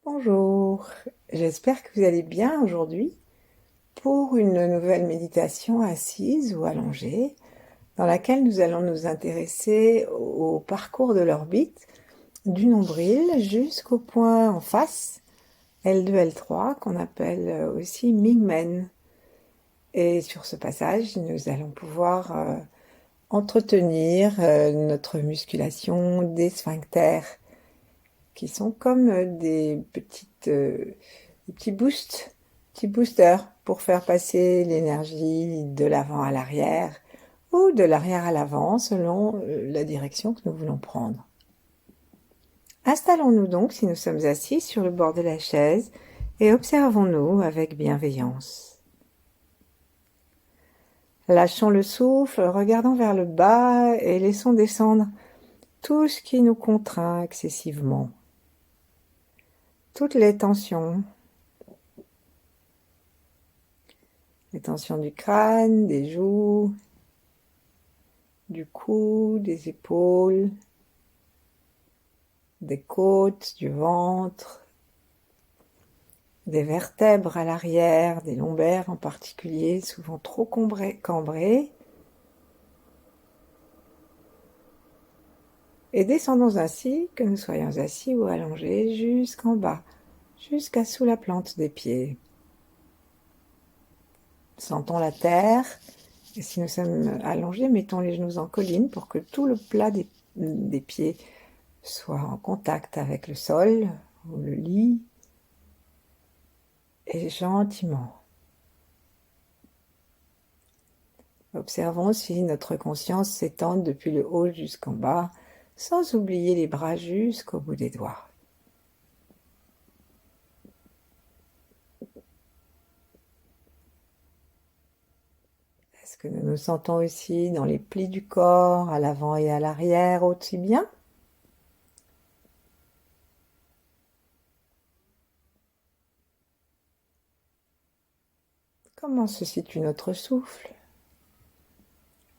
Bonjour, j'espère que vous allez bien aujourd'hui pour une nouvelle méditation assise ou allongée dans laquelle nous allons nous intéresser au parcours de l'orbite du nombril jusqu'au point en face, L2, L3, qu'on appelle aussi Mingmen. Et sur ce passage, nous allons pouvoir entretenir notre musculation des sphincters qui sont comme des petits boosters pour faire passer l'énergie de l'avant à l'arrière ou de l'arrière à l'avant selon la direction que nous voulons prendre. Installons-nous donc si nous sommes assis sur le bord de la chaise et observons-nous avec bienveillance. Lâchons le souffle, regardons vers le bas et laissons descendre tout ce qui nous contraint excessivement. Toutes les tensions du crâne, des joues, du cou, des épaules, des côtes, du ventre, des vertèbres à l'arrière, des lombaires en particulier, souvent trop cambrées. Et descendons ainsi, que nous soyons assis ou allongés, jusqu'en bas, jusqu'à sous la plante des pieds. Sentons la terre, et si nous sommes allongés, mettons les genoux en colline pour que tout le plat des pieds soit en contact avec le sol ou le lit, et gentiment. Observons si notre conscience s'étend depuis le haut jusqu'en bas, sans oublier les bras jusqu'au bout des doigts. Est-ce que nous nous sentons aussi dans les plis du corps, à l'avant et à l'arrière aussi bien? Comment se situe notre souffle?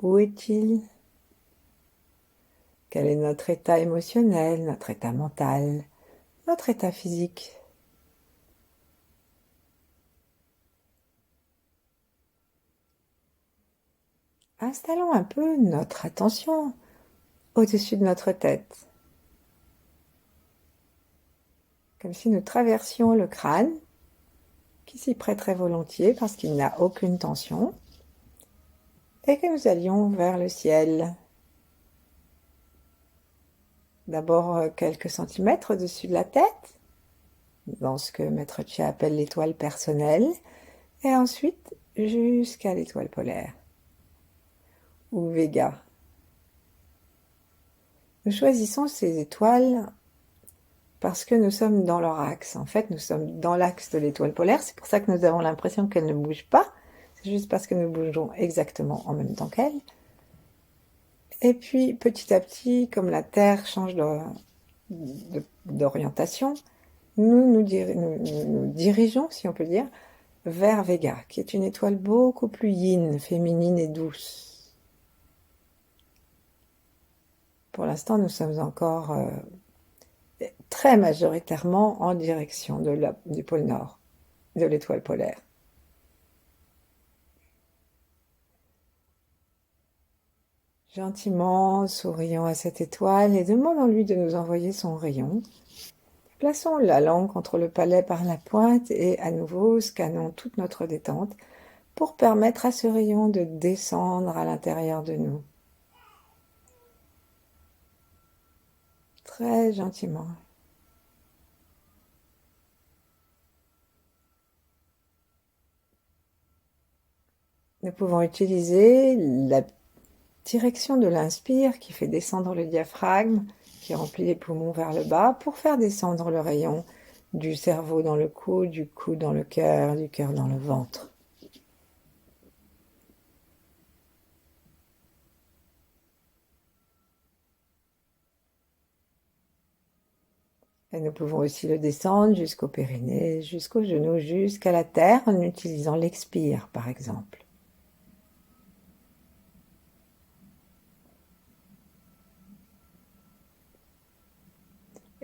Où est-il? Quel est notre état émotionnel, notre état mental, notre état physique? Installons un peu notre attention au-dessus de notre tête, comme si nous traversions le crâne, qui s'y prêterait volontiers parce qu'il n'a aucune tension, et que nous allions vers le ciel. D'abord quelques centimètres au-dessus de la tête, dans ce que Maître Chia appelle l'étoile personnelle, et ensuite jusqu'à l'étoile polaire, ou Vega. Nous choisissons ces étoiles parce que nous sommes dans leur axe. En fait, nous sommes dans l'axe de l'étoile polaire, c'est pour ça que nous avons l'impression qu'elle ne bouge pas, c'est juste parce que nous bougeons exactement en même temps qu'elle. Et puis, petit à petit, comme la Terre change d'orientation, nous dirigeons, si on peut dire, vers Vega, qui est une étoile beaucoup plus yin, féminine et douce. Pour l'instant, nous sommes encore très majoritairement en direction du pôle Nord, de l'étoile polaire. Gentiment, sourions à cette étoile et demandons-lui de nous envoyer son rayon. Plaçons la langue contre le palais par la pointe et à nouveau scannons toute notre détente pour permettre à ce rayon de descendre à l'intérieur de nous. Très gentiment. Nous pouvons utiliser la direction de l'inspire qui fait descendre le diaphragme, qui remplit les poumons vers le bas, pour faire descendre le rayon du cerveau dans le cou, du cou dans le cœur, du cœur dans le ventre. Et nous pouvons aussi le descendre jusqu'au périnée, jusqu'aux genoux, jusqu'à la terre en utilisant l'expire par exemple.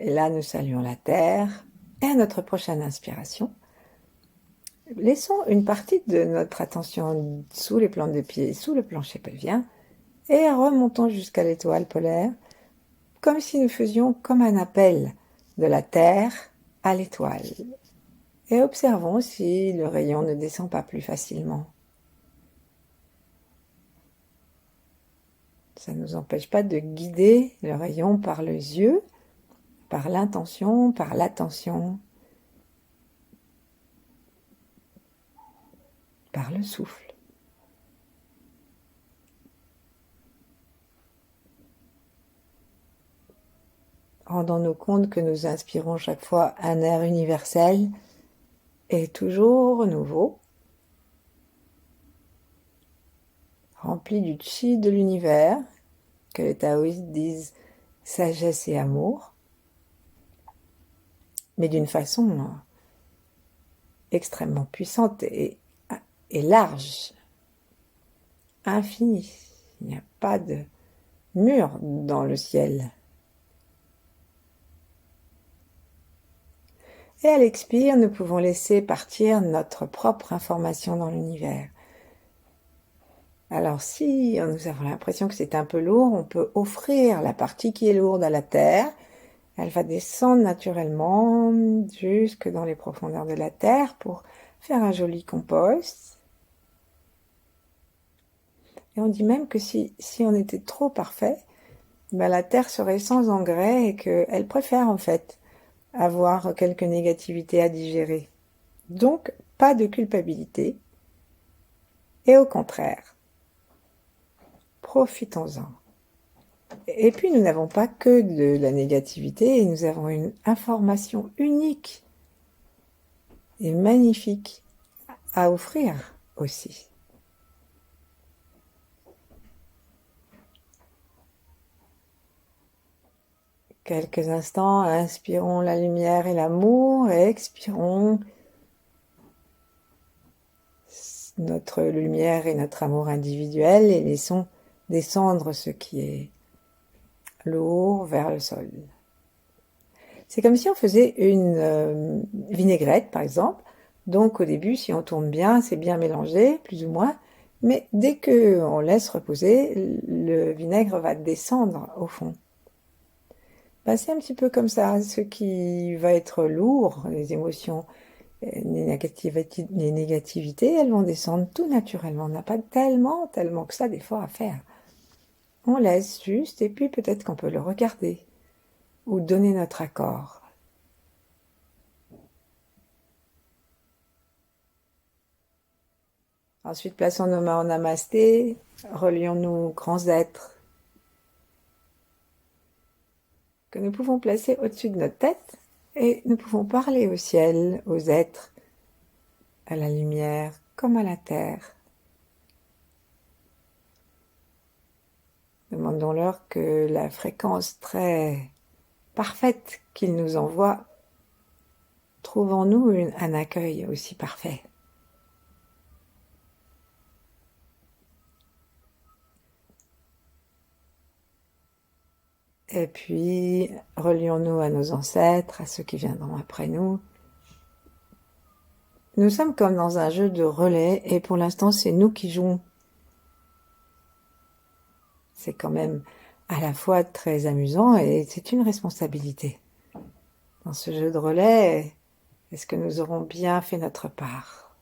Et là, nous saluons la terre Et à notre prochaine inspiration, laissons une partie de notre attention sous les plantes de pied, sous le plancher pelvien, et remontons jusqu'à l'étoile polaire, comme si nous faisions comme un appel de la Terre à l'étoile. Et observons si le rayon ne descend pas plus facilement. Ça ne nous empêche pas de guider le rayon par les yeux, par l'intention, par l'attention, par le souffle. Rendons-nous compte que nous inspirons chaque fois un air universel et toujours nouveau, rempli du chi de l'univers, que les taoïstes disent sagesse et amour, mais d'une façon extrêmement puissante et large, infinie. Il n'y a pas de mur dans le ciel. Et à l'expire, nous pouvons laisser partir notre propre information dans l'univers. Alors si nous avons l'impression que c'est un peu lourd, on peut offrir la partie qui est lourde à la terre. Elle va descendre naturellement jusque dans les profondeurs de la terre pour faire un joli compost. Et on dit même que si on était trop parfait, la terre serait sans engrais et qu'elle préfère en fait avoir quelques négativités à digérer. Donc, pas de culpabilité. Et au contraire, profitons-en. Et puis, nous n'avons pas que de la négativité, nous avons une information unique et magnifique à offrir aussi. Quelques instants, inspirons la lumière et l'amour et expirons notre lumière et notre amour individuel et laissons descendre ce qui est lourd vers le sol. C'est comme si on faisait une vinaigrette par exemple. Donc au début, si on tourne bien, c'est bien mélangé, plus ou moins. Mais dès qu'on laisse reposer, le vinaigre va descendre au fond. C'est un petit peu comme ça, ce qui va être lourd, les émotions, les négativités, elles vont descendre tout naturellement. On n'a pas tellement que ça des fois à faire. On laisse juste et puis peut-être qu'on peut le regarder ou donner notre accord. Ensuite, plaçons nos mains en namasté, relions-nous grands êtres que nous pouvons placer au-dessus de notre tête et nous pouvons parler au ciel, aux êtres, à la lumière comme à la terre. Demandons-leur que la fréquence très parfaite qu'ils nous envoient trouve en nous un accueil aussi parfait. Et puis, relions-nous à nos ancêtres, à ceux qui viendront après nous. Nous sommes comme dans un jeu de relais et pour l'instant, c'est nous qui jouons. C'est quand même à la fois très amusant et c'est une responsabilité. Dans ce jeu de relais, est-ce que nous aurons bien fait notre part?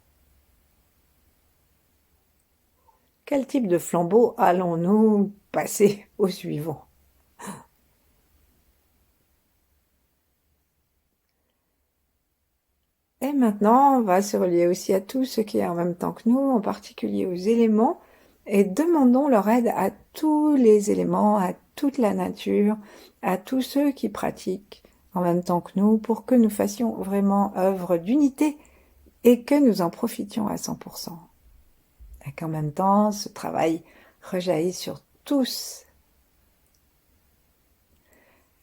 Quel type de flambeau allons-nous passer au suivant? Et maintenant, on va se relier aussi à tout ce qui est en même temps que nous, en particulier aux éléments, et demandons leur aide à tous les éléments, à toute la nature, à tous ceux qui pratiquent en même temps que nous, pour que nous fassions vraiment œuvre d'unité et que nous en profitions à 100%. Et qu'en même temps, ce travail rejaillit sur tous.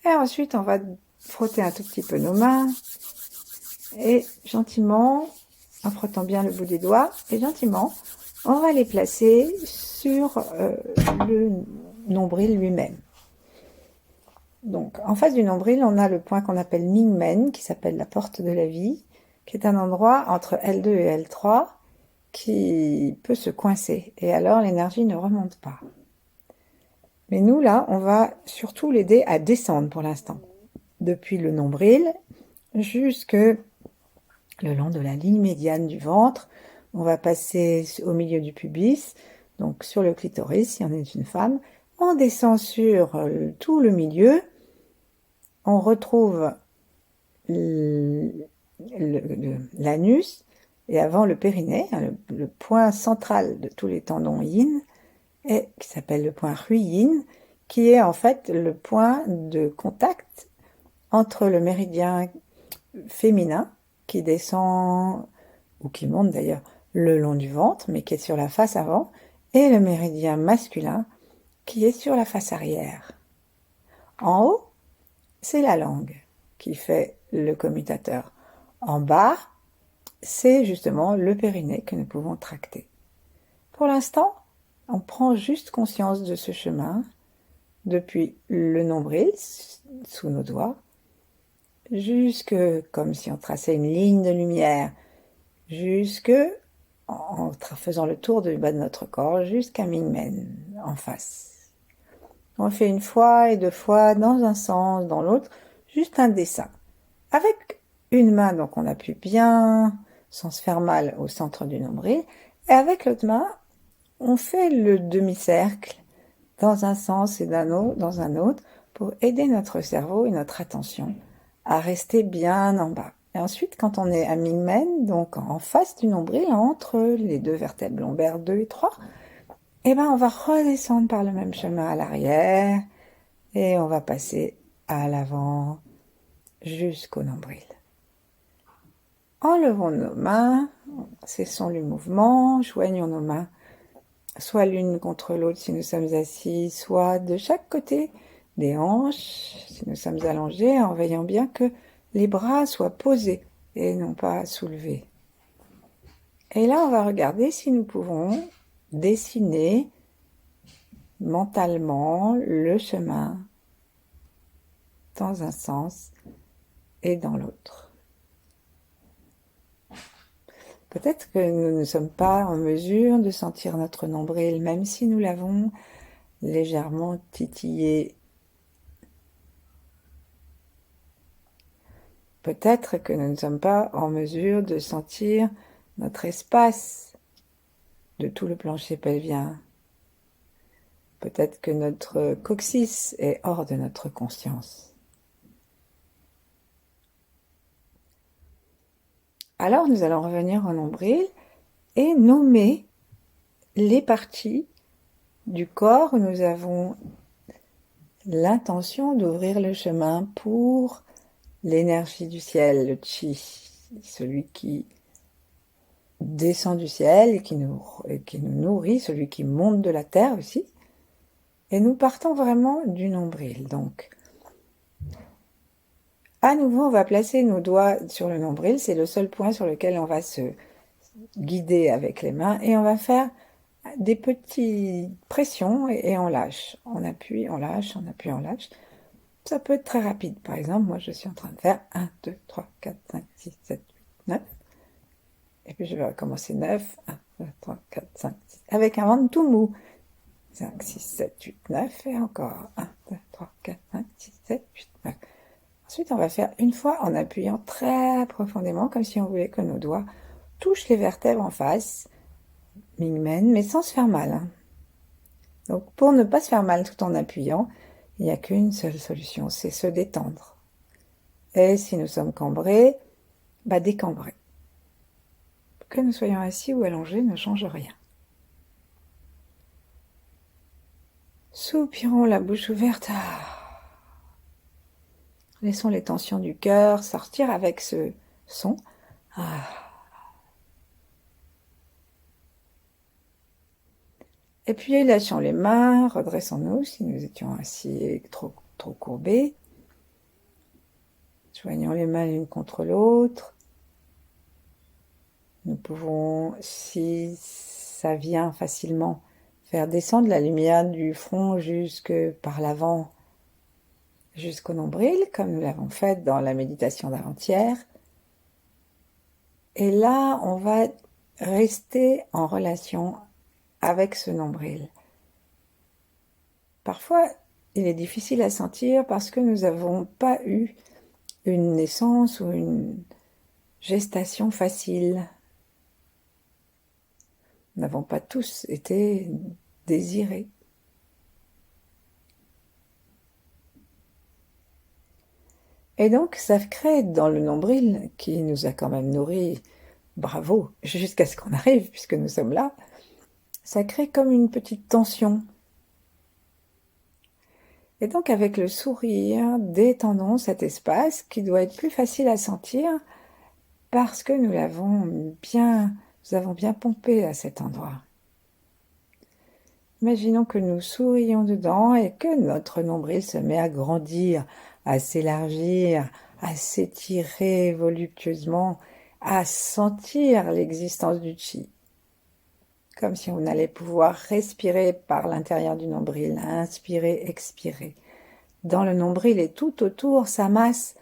Et ensuite, on va frotter un tout petit peu nos mains, et gentiment, en frottant bien le bout des doigts, et gentiment, on va les placer sur le nombril lui-même. Donc, en face du nombril, on a le point qu'on appelle Mingmen, qui s'appelle la porte de la vie, qui est un endroit entre L2 et L3 qui peut se coincer. Et alors, l'énergie ne remonte pas. Mais nous, là, on va surtout l'aider à descendre pour l'instant. Depuis le nombril jusque le long de la ligne médiane du ventre. On va passer au milieu du pubis, donc sur le clitoris, si on est une femme. On descend sur tout le milieu. On retrouve l'anus et avant le périnée, le point central de tous les tendons yin, et qui s'appelle le point Yin, qui est en fait le point de contact entre le méridien féminin qui descend, ou qui monte d'ailleurs, le long du ventre, mais qui est sur la face avant, et le méridien masculin qui est sur la face arrière. En haut, c'est la langue qui fait le commutateur. En bas, c'est justement le périnée que nous pouvons tracter. Pour l'instant, on prend juste conscience de ce chemin depuis le nombril, sous nos doigts, jusque, comme si on traçait une ligne de lumière, jusque, en faisant le tour du bas de notre corps, jusqu'à Mingmen, en face. On le fait une fois et deux fois, dans un sens, dans l'autre, juste un dessin. Avec une main, donc on appuie bien, sans se faire mal, au centre du nombril, et avec l'autre main, on fait le demi-cercle dans un sens et dans un autre pour aider notre cerveau et notre attention à rester bien en bas. Et ensuite, quand on est à Mingmen, donc en face du nombril, entre les deux vertèbres lombaires 2 et 3, eh ben on va redescendre par le même chemin à l'arrière et on va passer à l'avant jusqu'au nombril. Enlevons nos mains, cessons le mouvement, joignons nos mains soit l'une contre l'autre si nous sommes assis, soit de chaque côté des hanches si nous sommes allongés, en veillant bien que les bras soient posés et non pas soulevés. Et là, on va regarder si nous pouvons dessiner mentalement le chemin dans un sens et dans l'autre. Peut-être que nous ne sommes pas en mesure de sentir notre nombril, même si nous l'avons légèrement titillé. Peut-être que nous ne sommes pas en mesure de sentir notre espace de tout le plancher pelvien. Peut-être que notre coccyx est hors de notre conscience. Alors nous allons revenir au nombril et nommer les parties du corps où nous avons l'intention d'ouvrir le chemin pour l'énergie du ciel, le chi, celui qui descend du ciel et qui nous nourrit, celui qui monte de la terre aussi. Et nous partons vraiment du nombril. Donc, à nouveau, on va placer nos doigts sur le nombril. C'est le seul point sur lequel on va se guider avec les mains. Et on va faire des petites pressions et on lâche. On appuie, on lâche, on appuie, on lâche. Ça peut être très rapide. Par exemple, moi, je suis en train de faire 1, 2, 3, 4, 5, 6, 7, 8, 9. Et puis, je vais recommencer 9, 1, 2, 3, 4, 5, 6. Avec un ventre tout mou. 5, 6, 7, 8, 9. Et encore 1, 2, 3, 4, 5, 6, 7, 8, 9. Ensuite, on va faire une fois en appuyant très profondément, comme si on voulait que nos doigts touchent les vertèbres en face. Mingmen, mais sans se faire mal. Hein. Donc, pour ne pas se faire mal tout en appuyant, il n'y a qu'une seule solution, c'est se détendre. Et si nous sommes cambrés, décambrer. Que nous soyons assis ou allongés ne change rien. Soupirons la bouche ouverte. Laissons les tensions du cœur sortir avec ce son. Et puis lâchons les mains, redressons-nous si nous étions assis trop courbés. Joignons les mains l'une contre l'autre. Nous pouvons, si ça vient facilement, faire descendre la lumière du front jusque par l'avant jusqu'au nombril, comme nous l'avons fait dans la méditation d'avant-hier. Et là, on va rester en relation avec ce nombril. Parfois, il est difficile à sentir parce que nous n'avons pas eu une naissance ou une gestation facile. Nous n'avons pas tous été désirés. Et donc, ça crée dans le nombril, qui nous a quand même nourris, bravo, jusqu'à ce qu'on arrive, puisque nous sommes là, ça crée comme une petite tension. Et donc, avec le sourire, détendons cet espace qui doit être plus facile à sentir parce que nous avons bien pompé à cet endroit. Imaginons que nous sourions dedans et que notre nombril se met à grandir, à s'élargir, à s'étirer voluptueusement, à sentir l'existence du chi. Comme si on allait pouvoir respirer par l'intérieur du nombril, inspirer, expirer. Dans le nombril et tout autour s'amasse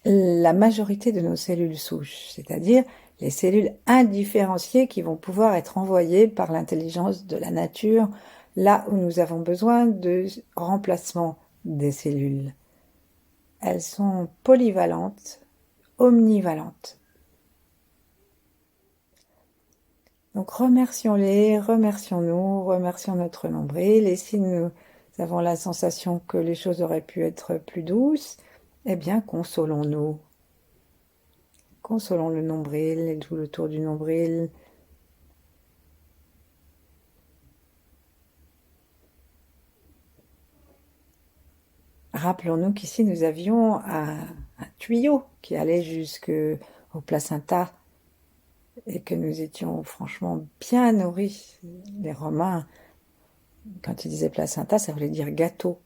la majorité de nos cellules souches, c'est-à-dire les cellules indifférenciées qui vont pouvoir être envoyées par l'intelligence de la nature là où nous avons besoin de remplacement des cellules. Elles sont polyvalentes, omnivalentes. Donc remercions-les, remercions-nous, remercions notre nombril. Et si nous avons la sensation que les choses auraient pu être plus douces, eh bien consolons-nous. Consolons le nombril et tout le tour du nombril. Rappelons-nous qu'ici nous avions un tuyau qui allait jusqu'au placenta et que nous étions franchement bien nourris. Les Romains, quand ils disaient placenta, ça voulait dire gâteau.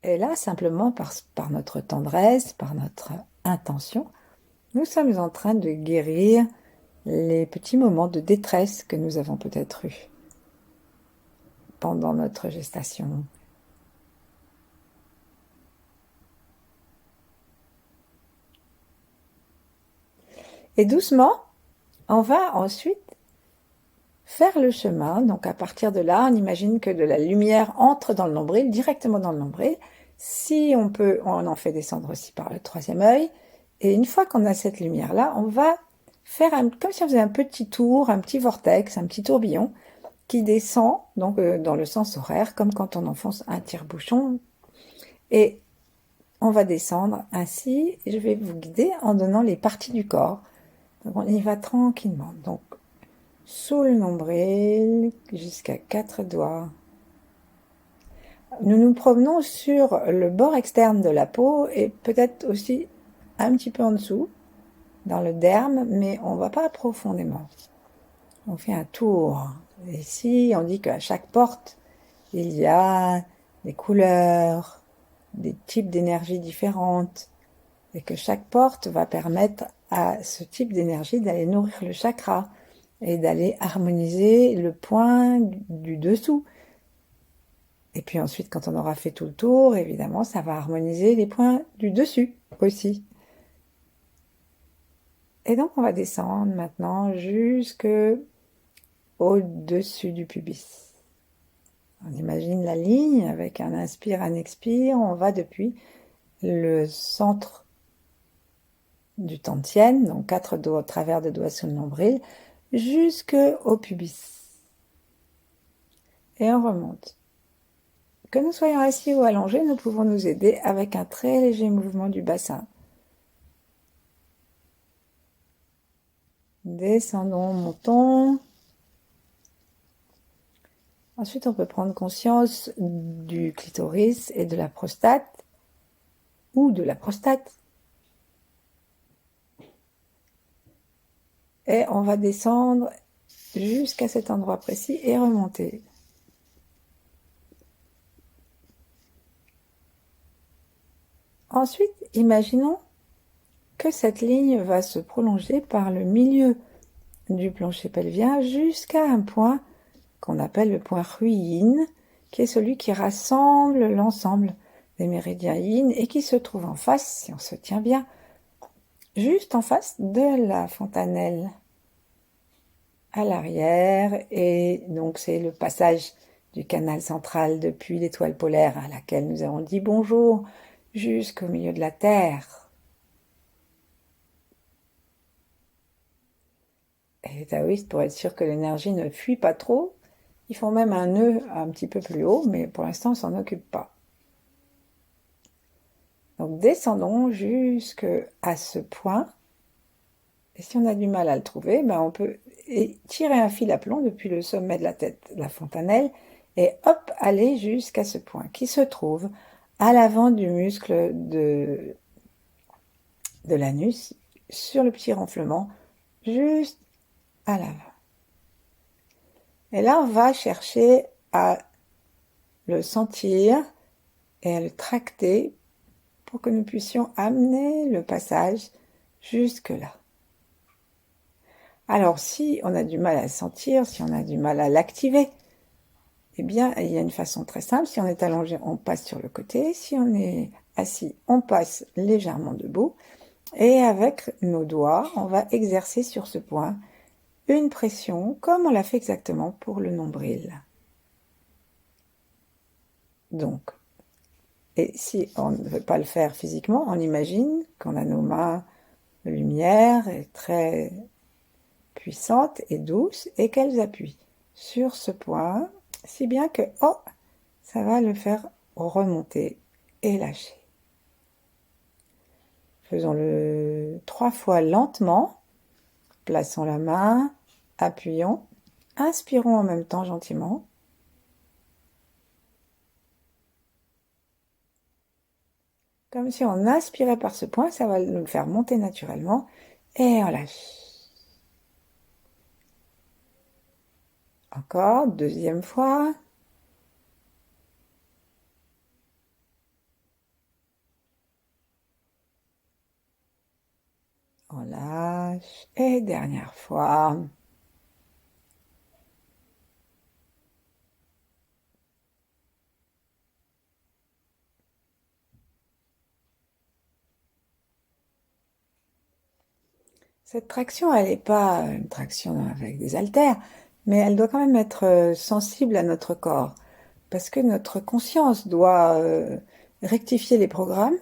Et là, simplement par notre tendresse, par notre intention, nous sommes en train de guérir les petits moments de détresse que nous avons peut-être eus pendant notre gestation. Et doucement, on va ensuite faire le chemin. Donc à partir de là, on imagine que de la lumière entre dans le nombril, directement dans le nombril. Si on peut, on en fait descendre aussi par le troisième œil. Et une fois qu'on a cette lumière-là, on va faire comme si on faisait un petit tour, un petit vortex, un petit tourbillon qui descend donc dans le sens horaire, comme quand on enfonce un tire-bouchon. Et on va descendre ainsi. Et je vais vous guider en donnant les parties du corps. Donc on y va tranquillement. Donc sous le nombril jusqu'à 4 doigts. Nous nous promenons sur le bord externe de la peau et peut-être aussi un petit peu en dessous, dans le derme, mais on ne va pas profondément. On fait un tour. Ici, on dit qu'à chaque porte, il y a des couleurs, des types d'énergie différentes, et que chaque porte va permettre à ce type d'énergie d'aller nourrir le chakra et d'aller harmoniser le point du dessous. Et puis ensuite, quand on aura fait tout le tour, évidemment, ça va harmoniser les points du dessus aussi. Et donc, on va descendre maintenant jusque au-dessus du pubis. On imagine la ligne avec un inspire, un expire. On va depuis le centre du Tantien, donc 4 doigts, travers de doigts sous le nombril, jusqu'au pubis. Et on remonte. Que nous soyons assis ou allongés, nous pouvons nous aider avec un très léger mouvement du bassin. Descendons, montons. Ensuite, on peut prendre conscience du clitoris et de la prostate, ou de la prostate. Et on va descendre jusqu'à cet endroit précis et remonter. Ensuite, imaginons que cette ligne va se prolonger par le milieu du plancher pelvien jusqu'à un point qu'on appelle le point Yin, qui est celui qui rassemble l'ensemble des méridiens Yin et qui se trouve en face, si on se tient bien, juste en face de la fontanelle à l'arrière. Et donc c'est le passage du canal central depuis l'étoile polaire à laquelle nous avons dit bonjour jusqu'au milieu de la Terre. Et les taoïstes, pour être sûr que l'énergie ne fuit pas trop, ils font même un nœud un petit peu plus haut, mais pour l'instant, on ne s'en occupe pas. Donc descendons jusqu'à ce point. Et si on a du mal à le trouver, ben on peut tirer un fil à plomb depuis le sommet de la tête de la fontanelle et hop, aller jusqu'à ce point qui se trouve à l'avant du muscle de l'anus, sur le petit renflement, juste à l'avant. Et là, on va chercher à le sentir et à le tracter pour que nous puissions amener le passage jusque-là. Alors, si on a du mal à le sentir, si on a du mal à l'activer, eh bien, il y a une façon très simple. Si on est allongé, on passe sur le côté. Si on est assis, on passe légèrement debout. Et avec nos doigts, on va exercer sur ce point une pression, comme on l'a fait exactement pour le nombril. Donc, et si on ne veut pas le faire physiquement, on imagine qu'on a nos mains de lumière et très puissantes et douces et qu'elles appuient sur ce point, si bien que, oh, ça va le faire remonter et lâcher. Faisons-le 3 fois lentement. Plaçons la main, appuyons, inspirons en même temps gentiment. Comme si on inspirait par ce point, ça va nous le faire monter naturellement. Et on lâche. Encore, deuxième fois. On lâche. Et dernière fois. Cette traction, elle n'est pas une traction avec des haltères, mais elle doit quand même être sensible à notre corps. Parce que notre conscience doit rectifier les programmes.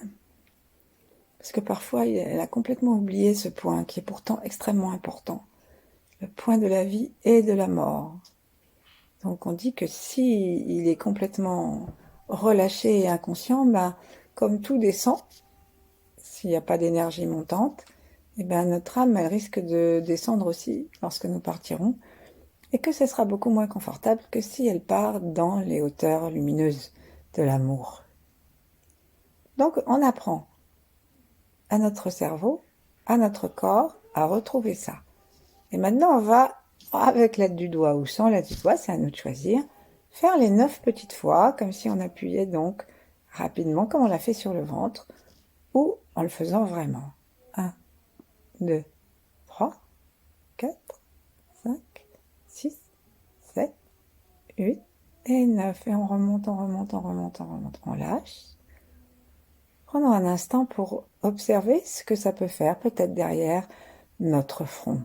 Parce que parfois, elle a complètement oublié ce point qui est pourtant extrêmement important. Le point de la vie et de la mort. Donc on dit que si il est complètement relâché et inconscient, ben, comme tout descend, s'il n'y a pas d'énergie montante, eh ben, notre âme elle risque de descendre aussi lorsque nous partirons, et que ce sera beaucoup moins confortable que si elle part dans les hauteurs lumineuses de l'amour. Donc on apprend à notre cerveau, à notre corps, à retrouver ça. Et maintenant on va, avec l'aide du doigt ou sans l'aide du doigt, c'est à nous de choisir, faire les 9 petites fois, comme si on appuyait donc rapidement, comme on l'a fait sur le ventre, ou en le faisant vraiment. 1, 2, 3, 4, 5, 6, 7, 8 et 9. Et on remonte, on remonte, on remonte, on remonte. On lâche. Prenons un instant pour observer ce que ça peut faire, peut-être derrière notre front.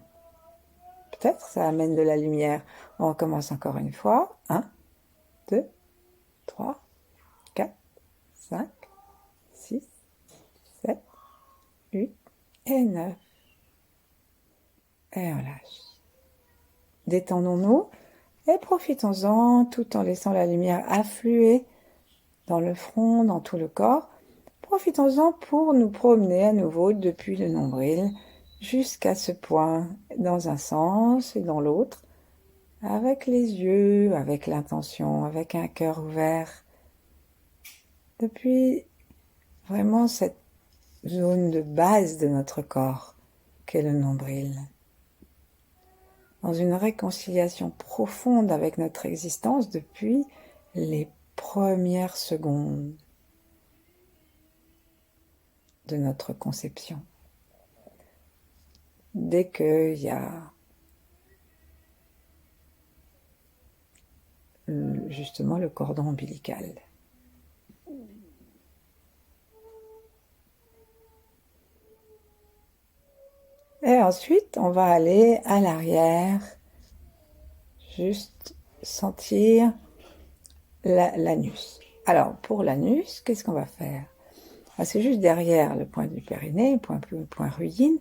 Peut-être ça amène de la lumière. On recommence encore une fois. 1, 2, 3, 4, 5, 6, 7, 8 et 9. Et on lâche. Détendons-nous et profitons-en tout en laissant la lumière affluer dans le front, dans tout le corps. Profitons-en pour nous promener à nouveau depuis le nombril jusqu'à ce point, dans un sens et dans l'autre, avec les yeux, avec l'intention, avec un cœur ouvert, depuis vraiment cette zone de base de notre corps qu'est le nombril. Dans une réconciliation profonde avec notre existence depuis les premières secondes de notre conception. Dès qu'il y a justement le cordon ombilical. Et ensuite, on va aller à l'arrière, juste sentir l'anus. Alors, pour l'anus, qu'est-ce qu'on va faire? C'est juste derrière le point du périnée, point ruine.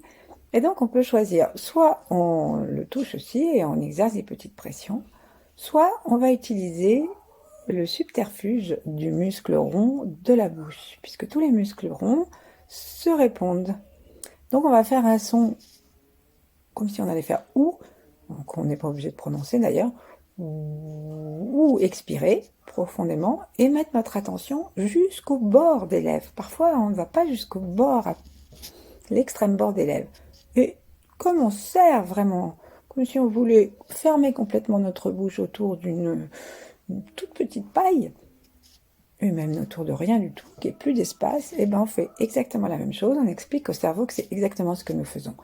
Et donc, on peut choisir, soit on le touche aussi et on exerce des petites pressions, soit on va utiliser le subterfuge du muscle rond de la bouche, puisque tous les muscles ronds se répondent. Donc, on va faire un son comme si on allait faire ou, donc on n'est pas obligé de prononcer d'ailleurs, ou expirer profondément et mettre notre attention jusqu'au bord des lèvres. Parfois, on ne va pas jusqu'au bord, à l'extrême bord des lèvres. Et comme on serre vraiment, comme si on voulait fermer complètement notre bouche autour d'une toute petite paille, et même autour de rien du tout, qu'il n'y ait plus d'espace, et ben on fait exactement la même chose. On explique au cerveau que c'est exactement ce que nous faisons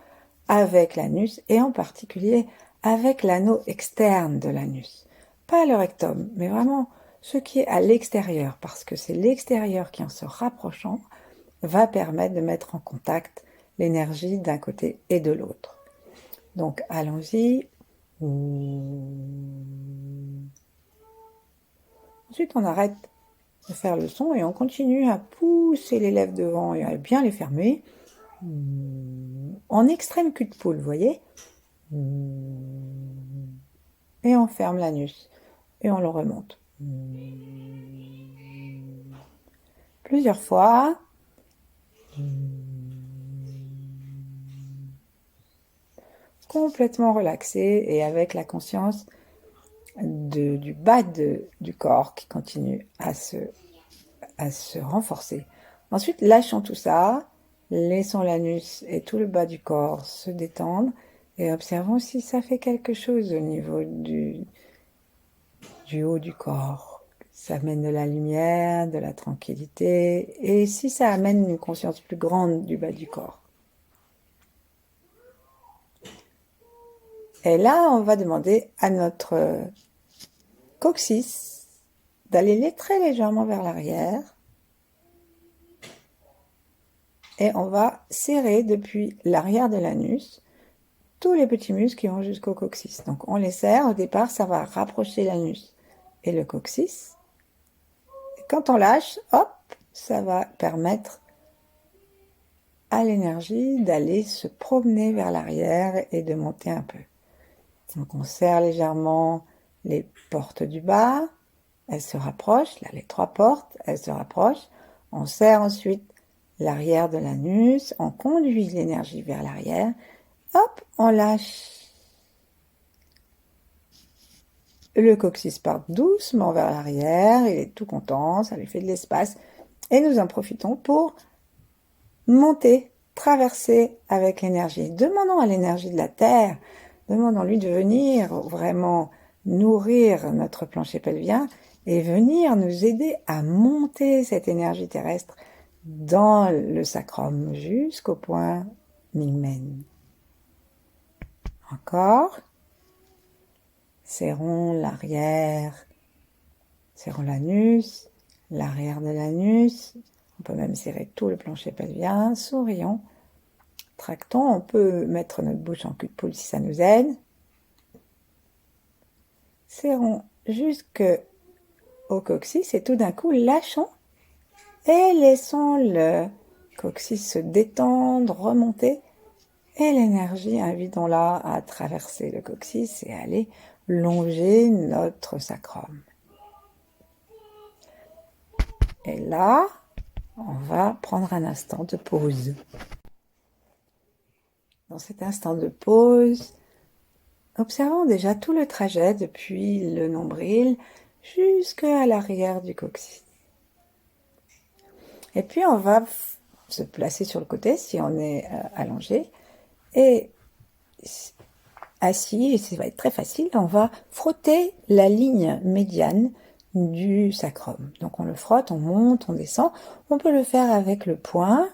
avec l'anus, et en particulier avec l'anneau externe de l'anus. Pas le rectum, mais vraiment ce qui est à l'extérieur, parce que c'est l'extérieur qui, en se rapprochant, va permettre de mettre en contact l'énergie d'un côté et de l'autre. Donc allons-y. Ensuite, on arrête de faire le son et on continue à pousser les lèvres devant et à bien les fermer. En extrême cul de poule, vous voyez. Et on ferme l'anus et on le remonte. Plusieurs fois. Complètement relaxé et avec la conscience du bas du corps qui continue à se renforcer. Ensuite, lâchons tout ça, laissons l'anus et tout le bas du corps se détendre et observons si ça fait quelque chose au niveau du haut du corps. Ça amène de la lumière, de la tranquillité et si ça amène une conscience plus grande du bas du corps. Et là, on va demander à notre coccyx d'aller très légèrement vers l'arrière. Et on va serrer depuis l'arrière de l'anus tous les petits muscles qui vont jusqu'au coccyx. Donc on les serre, au départ ça va rapprocher l'anus et le coccyx. Et quand on lâche, hop, ça va permettre à l'énergie d'aller se promener vers l'arrière et de monter un peu. Donc on serre légèrement les portes du bas, elles se rapprochent, là les 3 portes, elles se rapprochent. On serre ensuite l'arrière de l'anus, on conduit l'énergie vers l'arrière, hop, on lâche. Le coccyx part doucement vers l'arrière, il est tout content, ça lui fait de l'espace, et nous en profitons pour monter, traverser avec l'énergie. Demandons à l'énergie de la Terre, demandons-lui de venir vraiment nourrir notre plancher pelvien et venir nous aider à monter cette énergie terrestre dans le sacrum jusqu'au point Mingmen. Encore. Serrons l'arrière, serrons l'anus, l'arrière de l'anus. On peut même serrer tout le plancher pelvien. Sourions. Tractons. On peut mettre notre bouche en cul de poule si ça nous aide. Serrons jusqu'au coccyx et tout d'un coup lâchons et laissons le coccyx se détendre, remonter et l'énergie, invitons-la à traverser le coccyx et aller longer notre sacrum. Et là, on va prendre un instant de pause. Dans cet instant de pause, observons déjà tout le trajet depuis le nombril jusqu'à l'arrière du coccyx. Et puis on va se placer sur le côté si on est allongé et assis, et ça va être très facile, on va frotter la ligne médiane du sacrum. Donc on le frotte, on monte, on descend. On peut le faire avec le poing.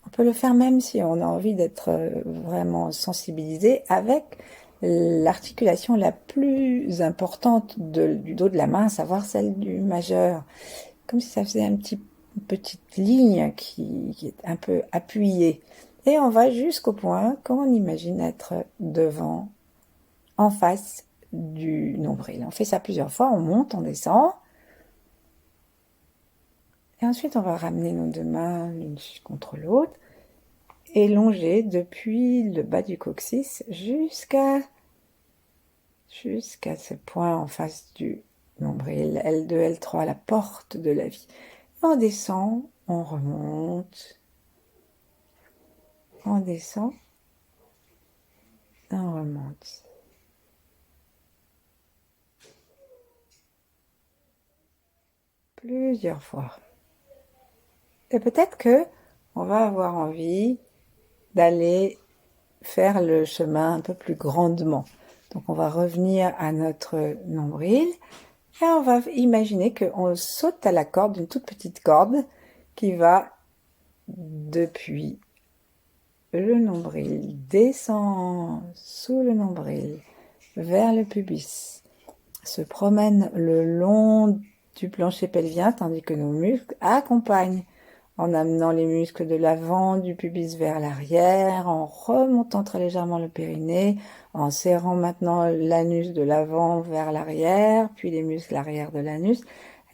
On peut le faire même si on a envie d'être vraiment sensibilisé avec l'articulation la plus importante du dos de la main, à savoir celle du majeur. Comme si ça faisait une petite ligne qui est un peu appuyée. Et on va jusqu'au point qu'on imagine être devant, en face du nombril. On fait ça plusieurs fois, on monte, on descend. Et ensuite, on va ramener nos deux mains l'une contre l'autre et longer depuis le bas du coccyx jusqu'à ce point en face du nombril, L2, L3, la porte de la vie. On descend, on remonte, on descend, on remonte. Plusieurs fois. Et peut-être que on va avoir envie d'aller faire le chemin un peu plus grandement. Donc on va revenir à notre nombril et on va imaginer qu'on saute à la corde, une toute petite corde qui va depuis le nombril, descend sous le nombril, vers le pubis, se promène le long du plancher pelvien tandis que nos muscles accompagnent en amenant les muscles de l'avant du pubis vers l'arrière, en remontant très légèrement le périnée, en serrant maintenant l'anus de l'avant vers l'arrière, puis les muscles arrière de l'anus.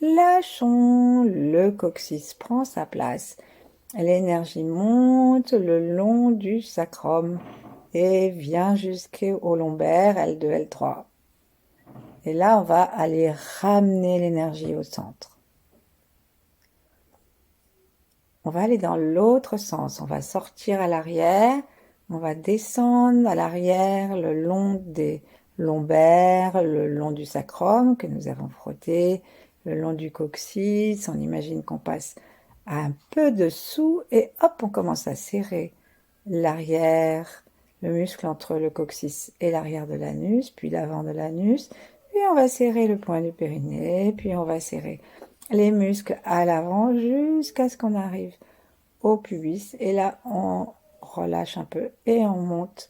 Lâchons, le coccyx prend sa place. L'énergie monte le long du sacrum et vient jusqu'au lombaire, L2, L3. Et là, on va aller ramener l'énergie au centre. On va aller dans l'autre sens. On va sortir à l'arrière. On va descendre à l'arrière le long des lombaires, le long du sacrum que nous avons frotté, le long du coccyx. On imagine qu'on passe un peu dessous et hop, on commence à serrer l'arrière, le muscle entre le coccyx et l'arrière de l'anus, puis l'avant de l'anus. Puis on va serrer le point du périnée, puis on va serrer les muscles à l'avant jusqu'à ce qu'on arrive au pubis. Et là, on relâche un peu et on monte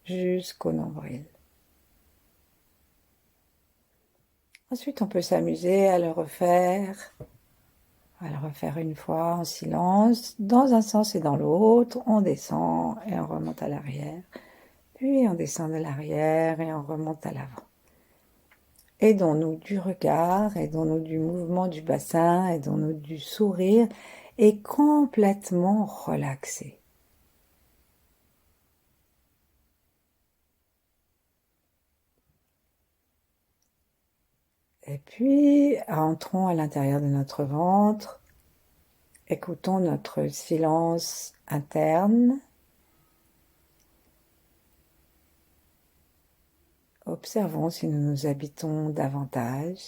jusqu'au nombril. Ensuite, on peut s'amuser à le refaire. On va le refaire une fois en silence, dans un sens et dans l'autre. On descend et on remonte à l'arrière. Puis on descend de l'arrière et on remonte à l'avant. Aidons-nous du regard, aidons-nous du mouvement du bassin, aidons-nous du sourire et complètement relaxé. Et puis, entrons à l'intérieur de notre ventre, écoutons notre silence interne, observons si nous nous habitons davantage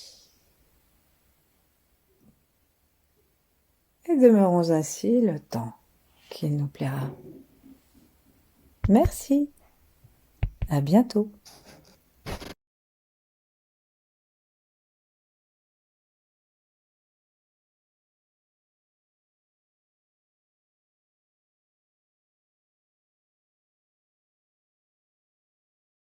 et demeurons ainsi le temps qu'il nous plaira. Merci, à bientôt.